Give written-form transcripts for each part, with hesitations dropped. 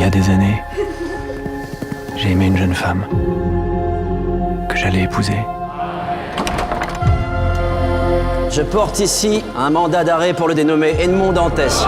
y a des années, j'ai aimé une jeune femme que j'allais épouser. Je porte ici un mandat d'arrêt pour le dénommé Edmond Dantès.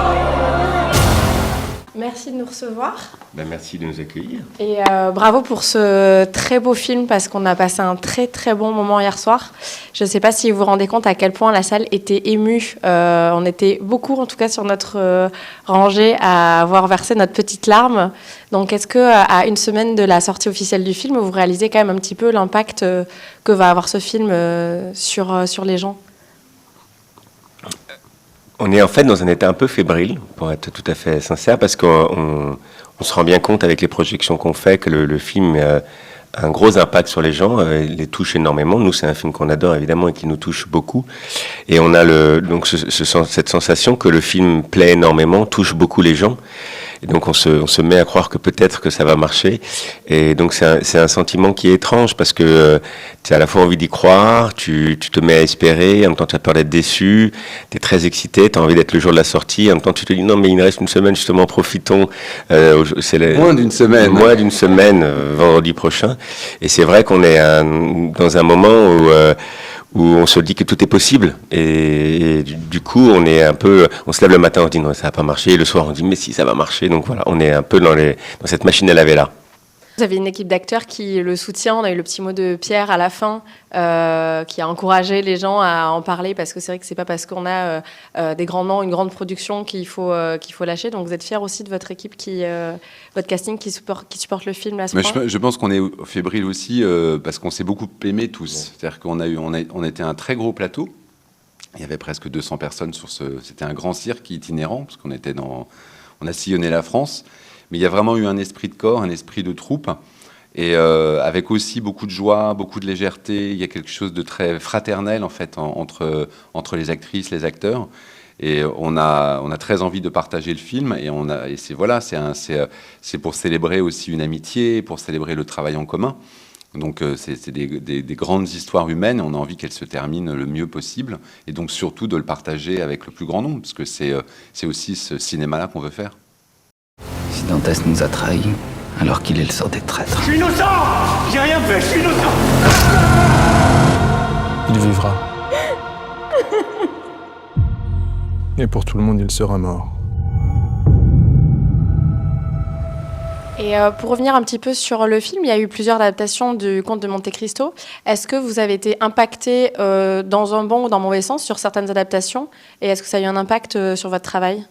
Merci de nous recevoir. Merci de nous accueillir. Et bravo pour ce très beau film parce qu'on a passé un très très bon moment hier soir. Je ne sais pas si vous vous rendez compte à quel point la salle était émue. On était beaucoup, en tout cas sur notre rangée, à avoir versé notre petite larme. Donc est-ce qu'à une semaine de la sortie officielle du film, vous réalisez quand même un petit peu l'impact que va avoir ce film sur les gens ? On est en fait dans un état un peu fébrile, pour être tout à fait sincère, parce qu'on se rend bien compte avec les projections qu'on fait que le film a un gros impact sur les gens, il les touche énormément. Nous, c'est un film qu'on adore évidemment et qui nous touche beaucoup. Et on a donc cette sensation que le film plaît énormément, touche beaucoup les gens. Et donc on se met à croire que peut-être que ça va marcher. Et donc c'est un sentiment qui est étrange parce que tu as à la fois envie d'y croire, tu te mets à espérer, en même temps tu as peur d'être déçu, tu es très excité, tu as envie d'être le jour de la sortie, en même temps tu te dis non mais il nous reste une semaine justement, profitons. Moins d'une semaine. Moins d'une semaine, vendredi prochain. Et c'est vrai qu'on est dans un moment où on se dit que tout est possible. Et du coup, on se lève le matin, on se dit non, ça va pas marcher. Et le soir, on dit mais si, ça va marcher. Donc voilà, on est un peu dans cette machine à laver là. Vous avez une équipe d'acteurs qui le soutient. On a eu le petit mot de Pierre à la fin, qui a encouragé les gens à en parler, parce que c'est vrai que c'est pas parce qu'on a des grands noms, une grande production qu'il faut lâcher. Donc vous êtes fiers aussi de votre équipe, votre casting qui supporte le film à ce point. Je pense qu'on est fébrile aussi parce qu'on s'est beaucoup aimé tous. C'est-à-dire qu'on était un très gros plateau. Il y avait presque 200 personnes c'était un grand cirque itinérant parce on a sillonné la France. Mais il y a vraiment eu un esprit de corps, un esprit de troupe, et avec aussi beaucoup de joie, beaucoup de légèreté. Il y a quelque chose de très fraternel en fait entre les actrices, les acteurs, et on a très envie de partager le film. Et c'est pour célébrer aussi une amitié, pour célébrer le travail en commun. Donc c'est des grandes histoires humaines. On a envie qu'elles se terminent le mieux possible, et donc surtout de le partager avec le plus grand nombre, parce que c'est aussi ce cinéma-là qu'on veut faire. Si Dantès nous a trahis, alors qu'il est le sort des traîtres. Je suis innocent! J'ai rien fait, je suis innocent! Il vivra. Et pour tout le monde, il sera mort. Et pour revenir un petit peu sur le film, il y a eu plusieurs adaptations du Comte de Monte Cristo. Est-ce que vous avez été impacté dans un bon ou dans un mauvais sens sur certaines adaptations? Et est-ce que ça a eu un impact sur votre travail?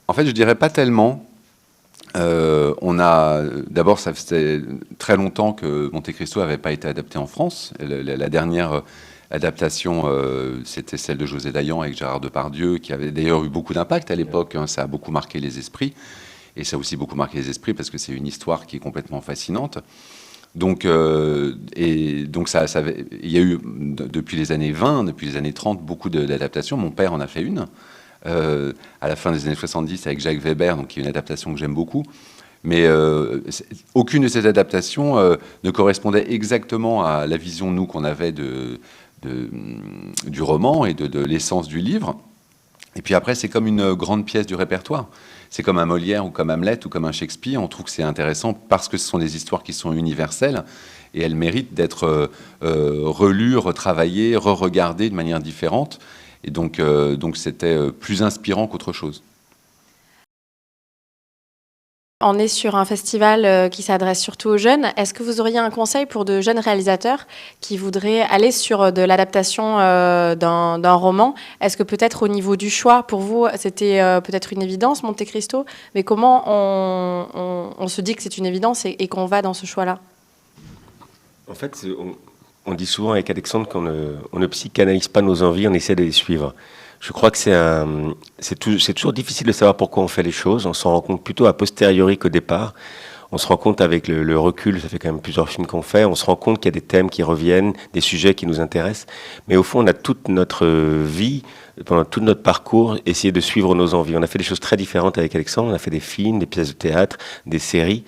En fait, je dirais pas tellement. D'abord, ça faisait très longtemps que Monte Cristo n'avait pas été adapté en France. La dernière adaptation, c'était celle de José Dayan avec Gérard Depardieu, qui avait d'ailleurs eu beaucoup d'impact à l'époque. Ça a beaucoup marqué les esprits. Et ça a aussi beaucoup marqué les esprits parce que c'est une histoire qui est complètement fascinante. Donc, il y a eu, depuis les années 20, depuis les années 30, beaucoup d'adaptations. Mon père en a fait une. À la fin des années 70 avec Jacques Weber, donc qui est une adaptation que j'aime beaucoup. Mais aucune de ces adaptations ne correspondait exactement à la vision, nous, qu'on avait du roman et de l'essence du livre. Et puis après, c'est comme une grande pièce du répertoire. C'est comme un Molière ou comme Hamlet ou comme un Shakespeare. On trouve que c'est intéressant parce que ce sont des histoires qui sont universelles et elles méritent d'être relues, retravaillées, re-regardées de manière différente. Et donc c'était plus inspirant qu'autre chose. On est sur un festival qui s'adresse surtout aux jeunes. Est-ce que vous auriez un conseil pour de jeunes réalisateurs qui voudraient aller sur de l'adaptation d'un roman? Est-ce que peut-être au niveau du choix, pour vous, c'était peut-être une évidence, Monte Cristo? Mais comment on se dit que c'est une évidence et qu'on va dans ce choix-là? En fait, on dit souvent avec Alexandre qu'on ne psychanalyse pas nos envies, on essaie de les suivre. Je crois que c'est toujours difficile de savoir pourquoi on fait les choses. On s'en rend compte plutôt a posteriori qu'au départ. On se rend compte avec le recul, ça fait quand même plusieurs films qu'on fait, on se rend compte qu'il y a des thèmes qui reviennent, des sujets qui nous intéressent. Mais au fond, on a toute notre vie, pendant tout notre parcours, essayé de suivre nos envies. On a fait des choses très différentes avec Alexandre. On a fait des films, des pièces de théâtre, des séries.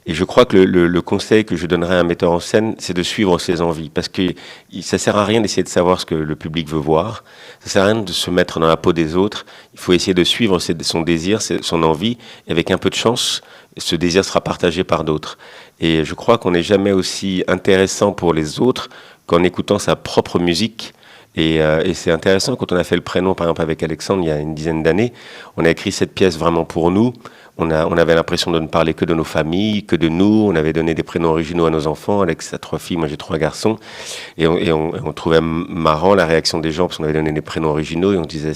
Et je crois que le conseil que je donnerais à un metteur en scène, c'est de suivre ses envies. Parce que ça sert à rien d'essayer de savoir ce que le public veut voir. Ça sert à rien de se mettre dans la peau des autres. Il faut essayer de suivre son désir, son envie. Et avec un peu de chance, ce désir sera partagé par d'autres. Et je crois qu'on n'est jamais aussi intéressant pour les autres qu'en écoutant sa propre musique. Et c'est intéressant, quand on a fait le prénom, par exemple, avec Alexandre, il y a une dizaine d'années, on a écrit cette pièce vraiment pour nous. On avait l'impression de ne parler que de nos familles, que de nous. On avait donné des prénoms originaux à nos enfants. Alex a 3 filles, moi j'ai 3 garçons. Et on trouvait marrant la réaction des gens, parce qu'on avait donné des prénoms originaux, et on disait...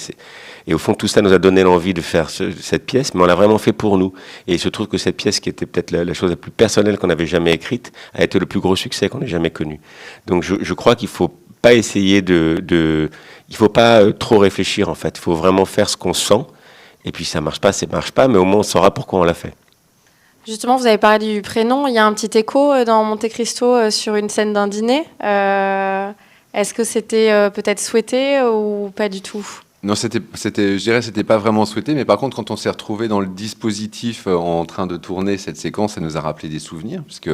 Et au fond, tout ça nous a donné l'envie de faire cette pièce, mais on l'a vraiment fait pour nous. Et il se trouve que cette pièce, qui était peut-être la chose la plus personnelle qu'on avait jamais écrite, a été le plus gros succès qu'on ait jamais connu. Donc je crois qu'il faut pas essayer il faut pas trop réfléchir, en fait. Il faut vraiment faire ce qu'on sent. Et puis ça marche pas, mais au moins on saura pourquoi on l'a fait. Justement, vous avez parlé du prénom. Il y a un petit écho dans Monte Cristo sur une scène d'un dîner. Est-ce que c'était peut-être souhaité ou pas du tout ? Non, je dirais que c'était pas vraiment souhaité, mais par contre, quand on s'est retrouvé dans le dispositif en train de tourner cette séquence, ça nous a rappelé des souvenirs, puisque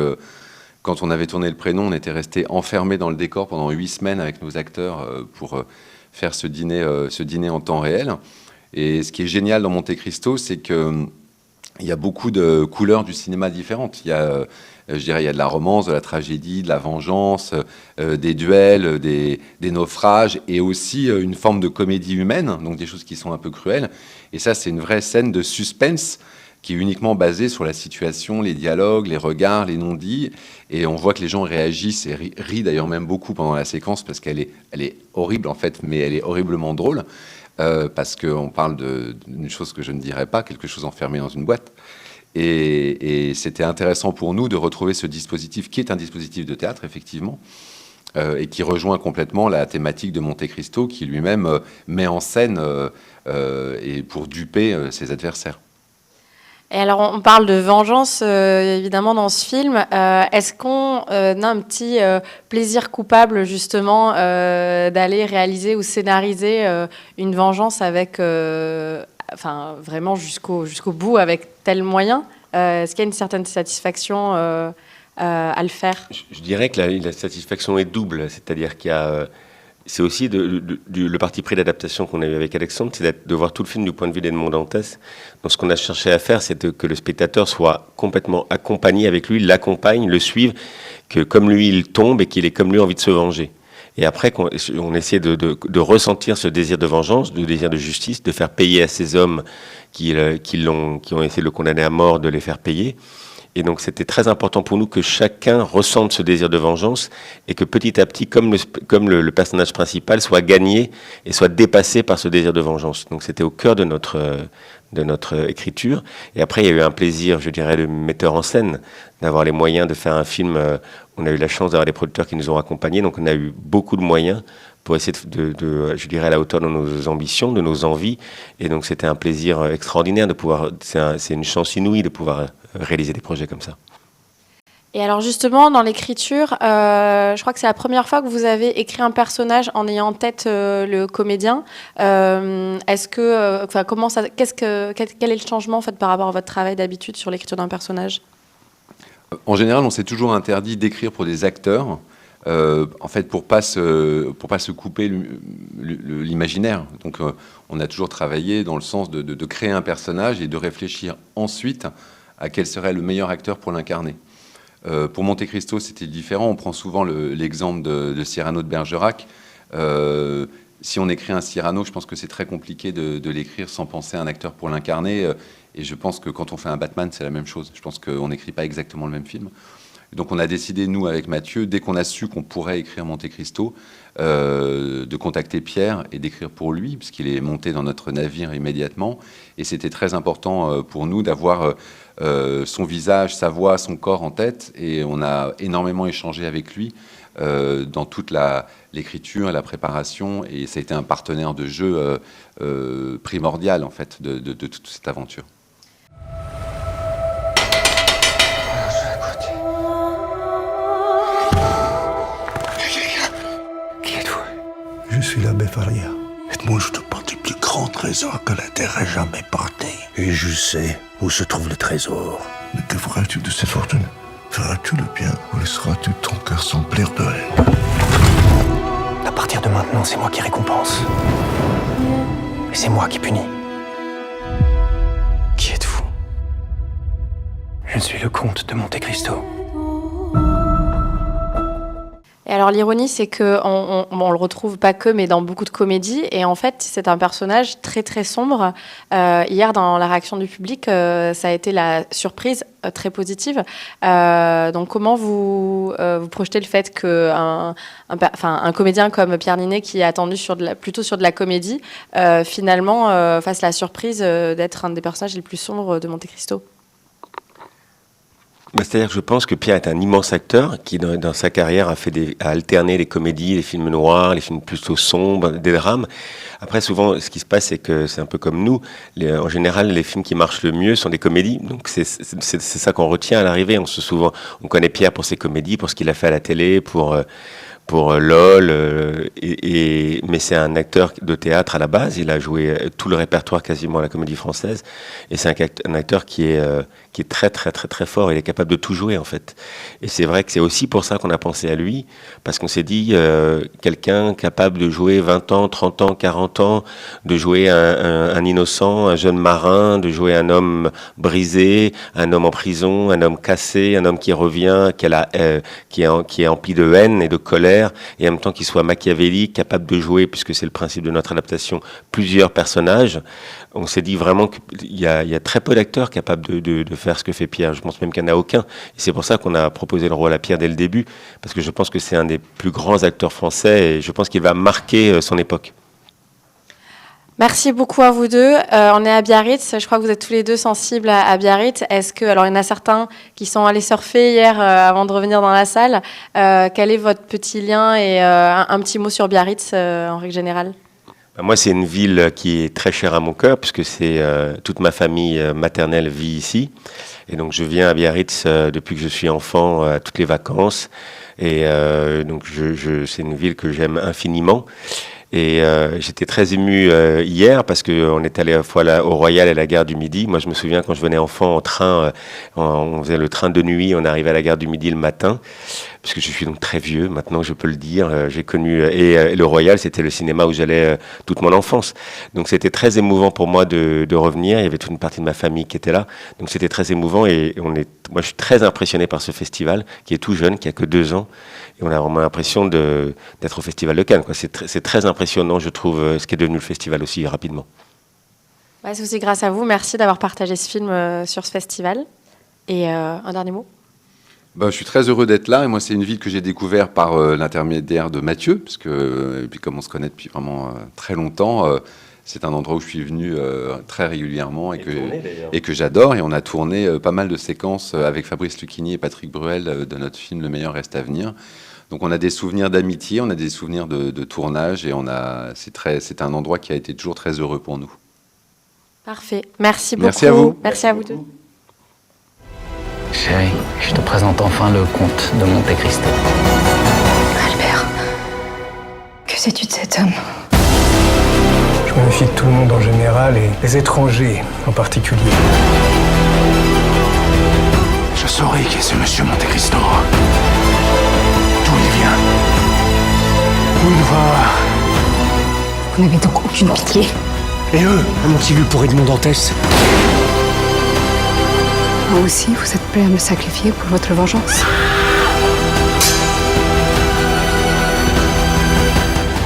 quand on avait tourné le prénom, on était resté enfermé dans le décor pendant 8 semaines avec nos acteurs pour faire ce dîner en temps réel. Et ce qui est génial dans Monte Cristo, c'est qu'il y a beaucoup de couleurs du cinéma différentes. Il y a de la romance, de la tragédie, de la vengeance, des duels, des naufrages, et aussi une forme de comédie humaine, donc des choses qui sont un peu cruelles. Et ça, c'est une vraie scène de suspense qui est uniquement basée sur la situation, les dialogues, les regards, les non-dits. Et on voit que les gens réagissent et rient d'ailleurs même beaucoup pendant la séquence, parce qu'elle est horrible en fait, mais elle est horriblement drôle. Parce qu'on parle d'une chose que je ne dirais pas, quelque chose enfermé dans une boîte. Et c'était intéressant pour nous de retrouver ce dispositif, qui est un dispositif de théâtre, effectivement, et qui rejoint complètement la thématique de Monte Cristo, qui lui-même met en scène et pour duper ses adversaires. Et alors, on parle de vengeance, évidemment, dans ce film. Est-ce qu'on a un petit plaisir coupable, justement, d'aller réaliser ou scénariser une vengeance avec, vraiment jusqu'au bout, avec tel moyen ? Est-ce qu'il y a une certaine satisfaction à le faire ? Je dirais que la satisfaction est double, c'est-à-dire qu'il y a... C'est aussi le parti pris d'adaptation qu'on a eu avec Alexandre, c'est de voir tout le film du point de vue d'Edmond Dantès. Donc ce qu'on a cherché à faire, c'est que le spectateur soit complètement accompagné avec lui, l'accompagne, le suive, que comme lui il tombe et qu'il ait comme lui envie de se venger. Et après, on essaie de ressentir ce désir de vengeance, de désir de justice, de faire payer à ces hommes qui ont essayé de le condamner à mort, de les faire payer. Et donc c'était très important pour nous que chacun ressente ce désir de vengeance et que petit à petit, comme le personnage principal, soit gagné et soit dépassé par ce désir de vengeance. Donc c'était au cœur de notre écriture. Et après, il y a eu un plaisir, je dirais, de metteur en scène, d'avoir les moyens de faire un film. On a eu la chance d'avoir des producteurs qui nous ont accompagnés, donc on a eu beaucoup de moyens pour essayer je dirais, à la hauteur de nos ambitions, de nos envies. Et donc c'était un plaisir extraordinaire de pouvoir... C'est une chance inouïe de pouvoir réaliser des projets comme ça. Et alors justement, dans l'écriture, je crois que c'est la première fois que vous avez écrit un personnage en ayant en tête le comédien. Est-ce que, quel est le changement en fait par rapport à votre travail d'habitude sur l'écriture d'un personnage ? En général, on s'est toujours interdit d'écrire pour des acteurs, en fait, pour pas se couper l'imaginaire. Donc, on a toujours travaillé dans le sens de créer un personnage et de réfléchir ensuite à quel serait le meilleur acteur pour l'incarner. Pour Monte Cristo, c'était différent. On prend souvent l'exemple de Cyrano de Bergerac. Si on écrit un Cyrano, je pense que c'est très compliqué de l'écrire sans penser à un acteur pour l'incarner. Et je pense que quand on fait un Batman, c'est la même chose. Je pense qu'on n'écrit pas exactement le même film. Donc on a décidé, nous, avec Mathieu, dès qu'on a su qu'on pourrait écrire Monte Cristo, de contacter Pierre et d'écrire pour lui, puisqu'il est monté dans notre navire immédiatement. Et c'était très important pour nous d'avoir son visage, sa voix, son corps en tête. Et on a énormément échangé avec lui dans toute l'écriture et la préparation. Et ça a été un partenaire de jeu primordial, en fait, de toute cette aventure. Je suis l'abbé Faria. Et moi, je te porte le plus grand trésor que la terre ait jamais porté. Et je sais où se trouve le trésor. Mais que feras-tu de cette fortune? Feras-tu le bien ou laisseras-tu ton cœur s'emplir de haine? À partir de maintenant, c'est moi qui récompense. Et c'est moi qui punis. Qui êtes-vous? Je suis le comte de Monte Cristo. Et alors l'ironie, c'est que on le retrouve pas que, mais dans beaucoup de comédies. Et en fait, c'est un personnage très très sombre. Hier, dans la réaction du public, ça a été la surprise très positive. Donc, comment vous projetez le fait qu'un comédien comme Pierre Ninet, qui est attendu plutôt sur de la comédie, finalement fasse la surprise d'être un des personnages les plus sombres de Monte Cristo? C'est-à-dire que je pense que Pierre est un immense acteur qui, dans sa carrière, a alterné les comédies, les films noirs, les films plutôt sombres, des drames. Après, souvent, ce qui se passe, c'est que c'est un peu comme nous. En général, les films qui marchent le mieux sont des comédies. Donc, c'est ça qu'on retient à l'arrivée. On connaît Pierre pour ses comédies, pour ce qu'il a fait à la télé, pour LOL, mais c'est un acteur de théâtre à la base. Il a joué tout le répertoire quasiment à la Comédie Française, et c'est un acteur qui est très très très très fort. Il est capable de tout jouer en fait. Et c'est vrai que c'est aussi pour ça qu'on a pensé à lui, parce qu'on s'est dit quelqu'un capable de jouer 20 ans, 30 ans, 40 ans, de jouer un innocent, un jeune marin, de jouer un homme brisé, un homme en prison, un homme cassé, un homme qui revient, qui est empli de haine et de colère, et en même temps qu'il soit machiavélique, capable de jouer, puisque c'est le principe de notre adaptation, plusieurs personnages. On s'est dit vraiment qu'il y a très peu d'acteurs capables de faire ce que fait Pierre. Je pense même qu'il n'y en a aucun. Et c'est pour ça qu'on a proposé le rôle à Pierre dès le début, parce que je pense que c'est un des plus grands acteurs français, et je pense qu'il va marquer son époque. Merci beaucoup à vous deux. On est à Biarritz. Je crois que vous êtes tous les deux sensibles à Biarritz. Alors, il y en a certains qui sont allés surfer hier avant de revenir dans la salle. Quel est votre petit lien et un petit mot sur Biarritz en règle générale? Moi, c'est une ville qui est très chère à mon cœur, puisque toute ma famille maternelle vit ici. Et donc, je viens à Biarritz depuis que je suis enfant à toutes les vacances. Et donc, c'est une ville que j'aime infiniment. Et j'étais très ému hier parce qu'on est allé à la fois au Royal et à la gare du Midi. Moi, je me souviens quand je venais enfant en train, on faisait le train de nuit, on arrivait à la gare du Midi le matin, puisque je suis donc très vieux, maintenant je peux le dire. J'ai connu, et le Royal, c'était le cinéma où j'allais toute mon enfance. Donc c'était très émouvant pour moi de revenir. Il y avait toute une partie de ma famille qui était là. Donc c'était très émouvant, et moi je suis très impressionné par ce festival qui est tout jeune, qui a que 2 ans. Et on a vraiment l'impression d'être au Festival de Cannes, quoi. C'est très impressionnant, je trouve, ce qui est devenu le festival aussi rapidement. Ouais, c'est aussi grâce à vous. Merci d'avoir partagé ce film sur ce festival. Et un dernier mot? Je suis très heureux d'être là. Et moi, c'est une ville que j'ai découvert par l'intermédiaire de Mathieu, parce que, et puis comme on se connaît depuis vraiment très longtemps, c'est un endroit où je suis venu très régulièrement et que j'adore. Et on a tourné pas mal de séquences avec Fabrice Lucchini et Patrick Bruel de notre film Le meilleur reste à venir. Donc on a des souvenirs d'amitié, on a des souvenirs de tournage, et c'est un endroit qui a été toujours très heureux pour nous. Parfait. Merci beaucoup. Merci à vous. Merci à vous deux. Chérie, je te présente enfin le comte de Monte Cristo. Albert, que sais-tu de cet homme? Je me méfie de tout le monde en général et des étrangers en particulier. Je saurai qui est ce monsieur Monte Cristo. D'où il vient. Où il va. Vous n'avez donc aucune pitié? Et eux, ont-ils eu pour Edmond Dantès? Vous aussi, vous êtes prêt à me sacrifier pour votre vengeance?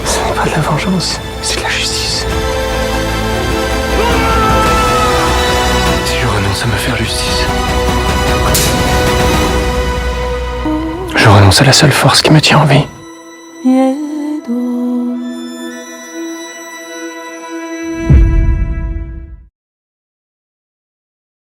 Ce n'est pas de la vengeance, c'est de la justice. Si je renonce à me faire justice, je renonce à la seule force qui me tient en vie.